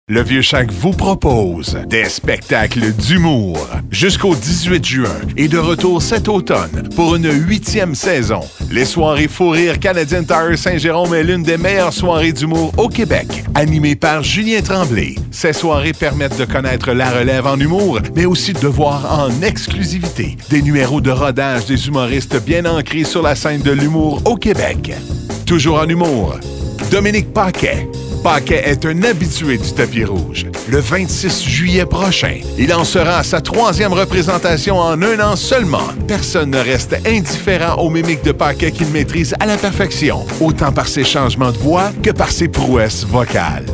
Le Vieux Chac vous propose des spectacles d'humour jusqu'au 18 juin et de retour cet automne pour une 8e saison. Les soirées Fou Rire Canadian Tire Saint-Jérôme est l'une des meilleures soirées d'humour au Québec, animée par Julien Tremblay. Ces soirées permettent de connaître la relève en humour, mais aussi de voir en exclusivité des numéros de rodage des humoristes bien ancrés sur la scène de l'humour au Québec. Toujours en humour, Dominique Paquet. Paquet est un habitué du tapis rouge. Le 26 juillet prochain, il en sera à sa 3e représentation en 1 an seulement. Personne ne reste indifférent aux mimiques de Paquet qu'il maîtrise à la perfection, autant par ses changements de voix que par ses prouesses vocales.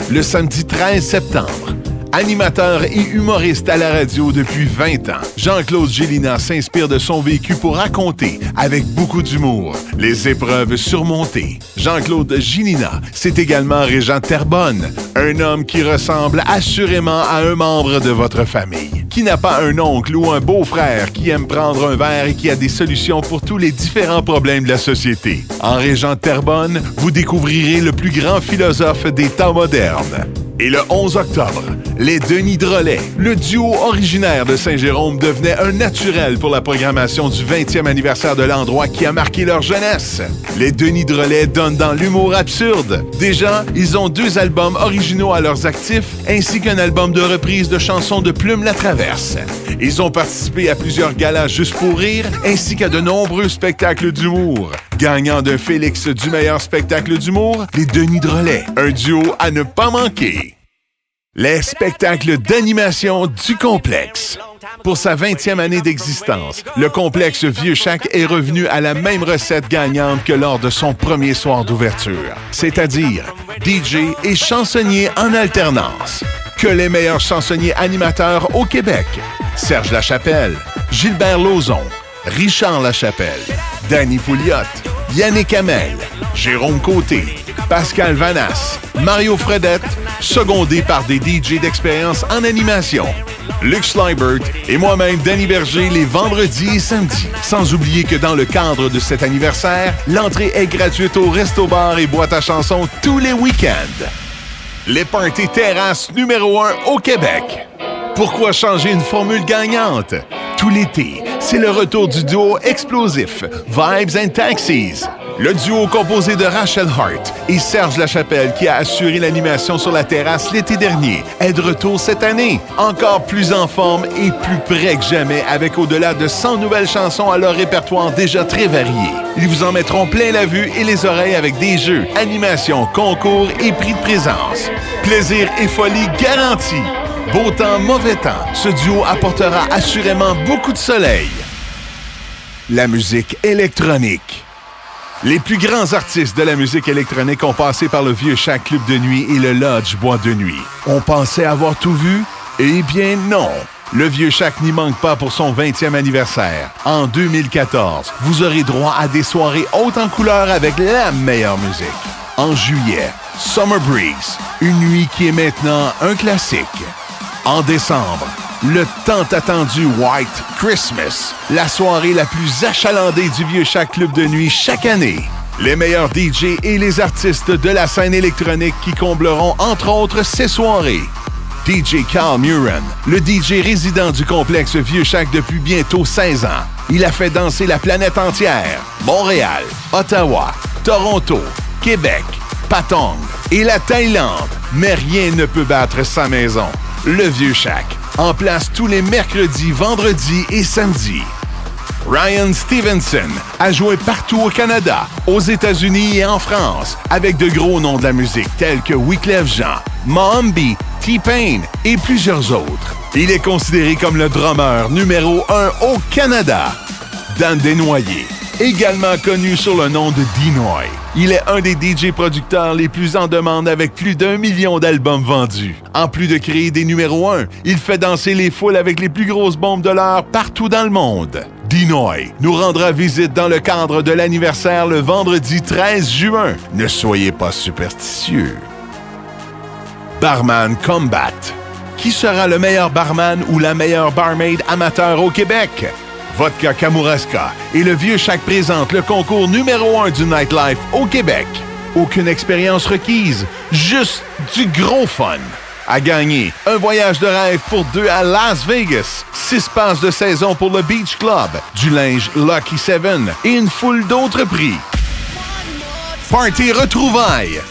Le samedi 13 septembre, animateur et humoriste à la radio depuis 20 ans, Jean-Claude Gélina s'inspire de son vécu pour raconter, avec beaucoup d'humour, les épreuves surmontées. Jean-Claude Gélina, c'est également Régent Terrebonne, un homme qui ressemble assurément à un membre de votre famille. Qui n'a pas un oncle ou un beau-frère qui aime prendre un verre et qui a des solutions pour tous les différents problèmes de la société. En Régent Terrebonne, vous découvrirez le plus grand philosophe des temps modernes. Et le 11 octobre, les Denis Drolet, le duo originaire de Saint-Jérôme, devenait un naturel pour la programmation du 20e anniversaire de l'endroit qui a marqué leur jeunesse. Les Denis Drolet donnent dans l'humour absurde. Déjà, ils ont 2 albums originaux à leurs actifs, ainsi qu'un album de reprise de chansons de Plume la Traverse. Ils ont participé à plusieurs galas juste pour rire, ainsi qu'à de nombreux spectacles d'humour. Gagnant d'un Félix du meilleur spectacle d'humour, les Denis Drolet, un duo à ne pas manquer. Les spectacles d'animation du Complexe. Pour sa 20e année d'existence, le Complexe Vieux Chac est revenu à la même recette gagnante que lors de son premier soir d'ouverture, c'est-à-dire DJ et chansonnier en alternance. Que les meilleurs chansonniers animateurs au Québec. Serge Lachapelle, Gilbert Lauzon, Richard Lachapelle, Danny Pouliot, Yannick Hamel, Jérôme Côté, Pascal Vanas, Mario Fredette, secondé par des DJ d'expérience en animation, Luc Leibert et moi-même, Danny Berger, les vendredis et samedis. Sans oublier que dans le cadre de cet anniversaire, l'entrée est gratuite au resto-bar et boîte à chansons tous les week-ends. Les parties terrasses numéro 1 au Québec. Pourquoi changer une formule gagnante? Tout l'été, c'est le retour du duo explosif Vibes and Taxis. Le duo composé de Rachel Hart et Serge Lachapelle, qui a assuré l'animation sur la terrasse l'été dernier, est de retour cette année, encore plus en forme et plus près que jamais, avec au-delà de 100 nouvelles chansons à leur répertoire déjà très varié. Ils vous en mettront plein la vue et les oreilles avec des jeux, animations, concours et prix de présence. Plaisir et folie garantis. Beau temps, mauvais temps, ce duo apportera assurément beaucoup de soleil. La musique électronique. Les plus grands artistes de la musique électronique ont passé par le Vieux Chac Club de nuit et le Lodge Boîte de nuit. On pensait avoir tout vu? Eh bien non! Le Vieux Chac n'y manque pas pour son 20e anniversaire. En 2014, vous aurez droit à des soirées hautes en couleur avec la meilleure musique. En juillet, Summer Breeze, une nuit qui est maintenant un classique. En décembre, le tant attendu White Christmas, la soirée la plus achalandée du Vieux Chac Club de nuit chaque année. Les meilleurs DJ et les artistes de la scène électronique qui combleront entre autres ces soirées. DJ Carl Muren, le DJ résident du complexe Vieux Chac depuis bientôt 16 ans. Il a fait danser la planète entière. Montréal, Ottawa, Toronto, Québec, Patong et la Thaïlande. Mais rien ne peut battre sa maison. Le Vieux Chac, en place tous les mercredis, vendredis et samedis. Ryan Stevenson a joué partout au Canada, aux États-Unis et en France, avec de gros noms de la musique tels que Wyclef Jean, Moambi, T-Pain et plusieurs autres. Il est considéré comme le drummer numéro 1 au Canada. Dan Desnoyers, également connu sur le nom de Dinoy. Il est un des DJ producteurs les plus en demande avec plus d'1 million d'albums vendus. En plus de créer des numéros 1, il fait danser les foules avec les plus grosses bombes de l'heure partout dans le monde. Dinoy nous rendra visite dans le cadre de l'anniversaire le vendredi 13 juin. Ne soyez pas superstitieux. Barman Combat. Qui sera le meilleur barman ou la meilleure barmaid amateur au Québec? Vodka Kamouraska et le Vieux Chac présente le concours numéro 1 du nightlife au Québec. Aucune expérience requise, juste du gros fun. À gagner, un voyage de rêve pour 2 à Las Vegas, 6 passes de saison pour le Beach Club, du linge Lucky 7 et une foule d'autres prix. Party retrouvailles.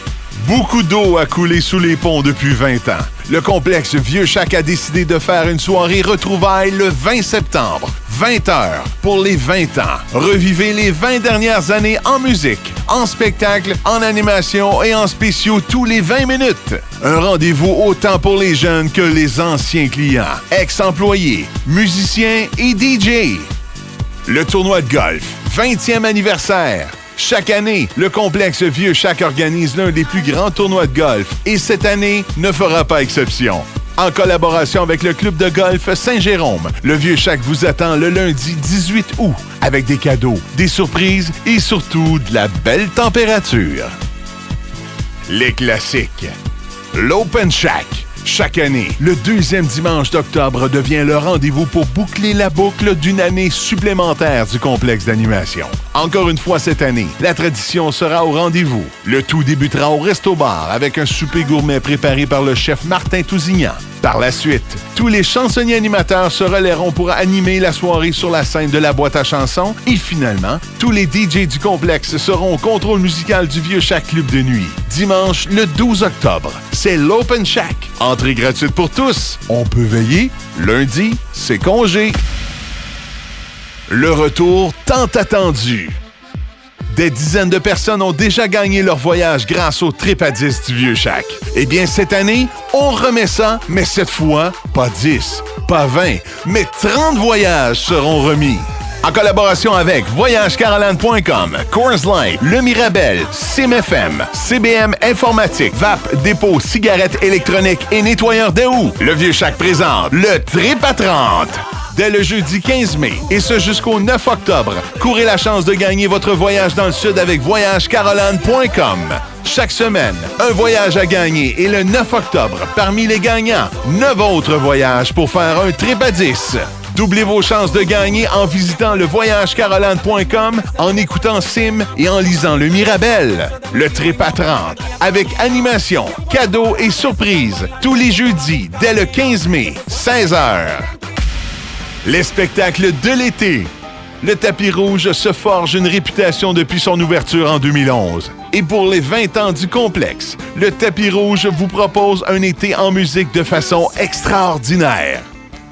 Beaucoup d'eau a coulé sous les ponts depuis 20 ans. Le complexe Vieux Chac a décidé de faire une soirée retrouvailles le 20 septembre, 20h, pour les 20 ans. Revivez les 20 dernières années en musique, en spectacle, en animation et en spéciaux tous les 20 minutes. Un rendez-vous autant pour les jeunes que les anciens clients, ex-employés, musiciens et DJ. Le tournoi de golf, 20e anniversaire. Chaque année, le complexe Vieux Chac organise l'un des plus grands tournois de golf et cette année ne fera pas exception. En collaboration avec le club de golf Saint-Jérôme, le Vieux Chac vous attend le lundi 18 août avec des cadeaux, des surprises et surtout de la belle température. Les classiques. L'Open Shack. Chaque année, le 2e dimanche d'octobre devient le rendez-vous pour boucler la boucle d'une année supplémentaire du complexe d'animation. Encore une fois cette année, la tradition sera au rendez-vous. Le tout débutera au Resto-Bar avec un souper gourmet préparé par le chef Martin Tousignan. Par la suite, tous les chansonniers animateurs se relaieront pour animer la soirée sur la scène de la boîte à chansons et finalement, tous les DJ du complexe seront au contrôle musical du Vieux Chac Club de nuit. Dimanche, le 12 octobre, c'est l'Open Shack. Entrée gratuite pour tous. On peut veiller. Lundi, c'est congé. Le retour tant attendu. Des dizaines de personnes ont déjà gagné leur voyage grâce au Trip à 10 du Vieux Chac. Eh bien, cette année, on remet ça, mais cette fois, pas 10, pas 20, mais 30 voyages seront remis. En collaboration avec VoyageCaroline.com, Coors Light, Le Mirabel, CIM-FM, CBM Informatique, VAP, Dépôt, Cigarettes électroniques et Nettoyeur de houx, le Vieux Chac présente le Trip à 30. Dès le jeudi 15 mai, et ce jusqu'au 9 octobre, courez la chance de gagner votre voyage dans le Sud avec VoyageCaroline.com. Chaque semaine, un voyage à gagner et le 9 octobre, parmi les gagnants, 9 autres voyages pour faire un trip à 10. Doublez vos chances de gagner en visitant le VoyageCaroline.com, en écoutant CIM et en lisant Le Mirabel. Le Trip à 30, avec animation, cadeaux et surprises, tous les jeudis, dès le 15 mai, 16h. Les spectacles de l'été. Le Tapis Rouge se forge une réputation depuis son ouverture en 2011. Et pour les 20 ans du complexe, le Tapis Rouge vous propose un été en musique de façon extraordinaire.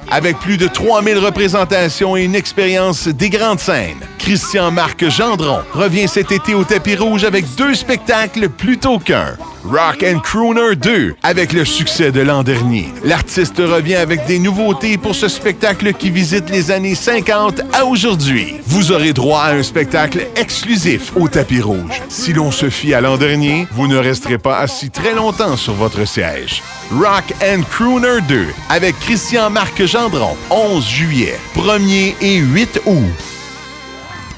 Avec plus de 3000 représentations et une expérience des grandes scènes, Christian-Marc Gendron revient cet été au Tapis Rouge avec 2 spectacles plutôt qu'un. Rock and Crooner 2, avec le succès de l'an dernier. L'artiste revient avec des nouveautés pour ce spectacle qui visite les années 50 à aujourd'hui. Vous aurez droit à un spectacle exclusif au Tapis Rouge. Si l'on se fie à l'an dernier, vous ne resterez pas assis très longtemps sur votre siège. Rock and Crooner 2, avec Christian-Marc Gendron, 11 juillet, 1er et 8 août.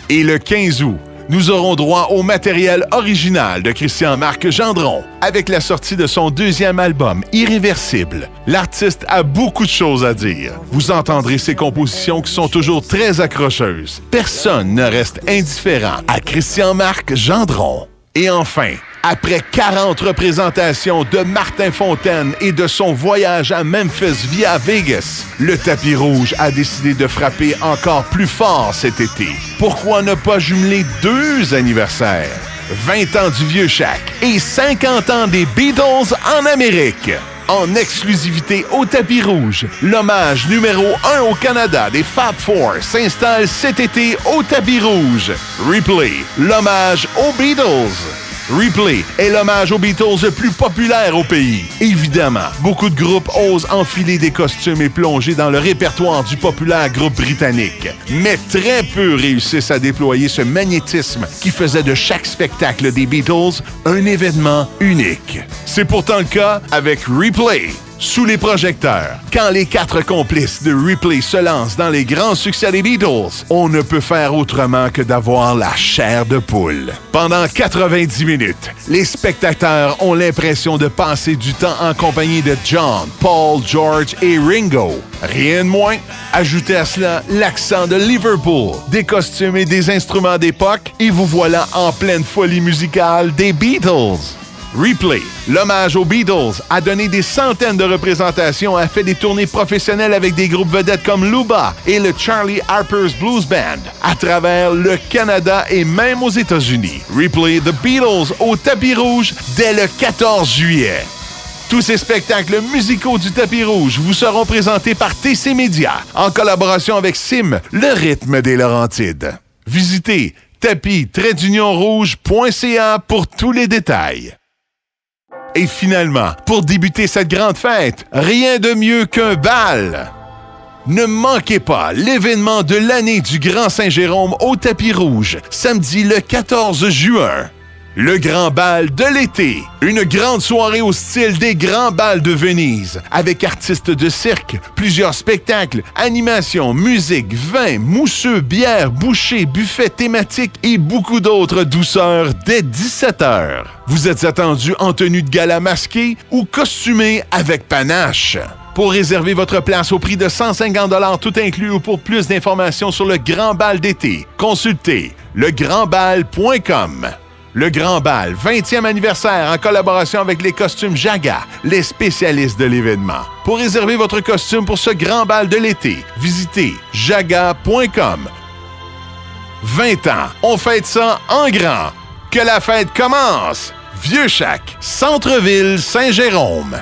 Et le 15 août, nous aurons droit au matériel original de Christian-Marc Gendron. Avec la sortie de son 2e album, Irréversible, l'artiste a beaucoup de choses à dire. Vous entendrez ses compositions qui sont toujours très accrocheuses. Personne ne reste indifférent à Christian-Marc Gendron. Et enfin, après 40 représentations de Martin Fontaine et de son voyage à Memphis via Vegas, le Tapis Rouge a décidé de frapper encore plus fort cet été. Pourquoi ne pas jumeler 2 anniversaires? 20 ans du Vieux Chac et 50 ans des Beatles en Amérique. En exclusivité au Tapis Rouge, l'hommage numéro 1 au Canada des Fab Four s'installe cet été au Tapis Rouge. Replay, l'hommage aux Beatles. Replay est l'hommage aux Beatles le plus populaire au pays. Évidemment, beaucoup de groupes osent enfiler des costumes et plonger dans le répertoire du populaire groupe britannique. Mais très peu réussissent à déployer ce magnétisme qui faisait de chaque spectacle des Beatles un événement unique. C'est pourtant le cas avec Replay. Sous les projecteurs, quand les 4 complices de Ripley se lancent dans les grands succès des Beatles, on ne peut faire autrement que d'avoir la chair de poule. Pendant 90 minutes, les spectateurs ont l'impression de passer du temps en compagnie de John, Paul, George et Ringo. Rien de moins. Ajoutez à cela l'accent de Liverpool, des costumes et des instruments d'époque, et vous voilà en pleine folie musicale des Beatles. Replay, l'hommage aux Beatles, a donné des centaines de représentations, a fait des tournées professionnelles avec des groupes vedettes comme Luba et le Charlie Harper's Blues Band à travers le Canada et même aux États-Unis. Replay The Beatles au tapis rouge dès le 14 juillet. Tous ces spectacles musicaux du tapis rouge vous seront présentés par TC Média en collaboration avec Sim, le rythme des Laurentides. Visitez tapis-rouge.ca pour tous les détails. Et finalement, pour débuter cette grande fête, rien de mieux qu'un bal! Ne manquez pas l'événement de l'année du Grand Saint-Jérôme au tapis rouge, samedi le 14 juin. Le Grand Bal de l'été, une grande soirée au style des Grands Bals de Venise, avec artistes de cirque, plusieurs spectacles, animations, musique, vin, mousseux, bière, bouchées, buffets thématiques et beaucoup d'autres douceurs dès 17h. Vous êtes attendus en tenue de gala masquée ou costumé avec panache. Pour réserver votre place au prix de 150 $ tout inclus ou pour plus d'informations sur le Grand Bal d'été, consultez legrandbal.com. Le Grand Bal, 20e anniversaire en collaboration avec les costumes Jaga, les spécialistes de l'événement. Pour réserver votre costume pour ce Grand Bal de l'été, visitez jaga.com. 20 ans, on fête ça en grand. Que la fête commence! Vieux Chac, Centre-Ville, Saint-Jérôme.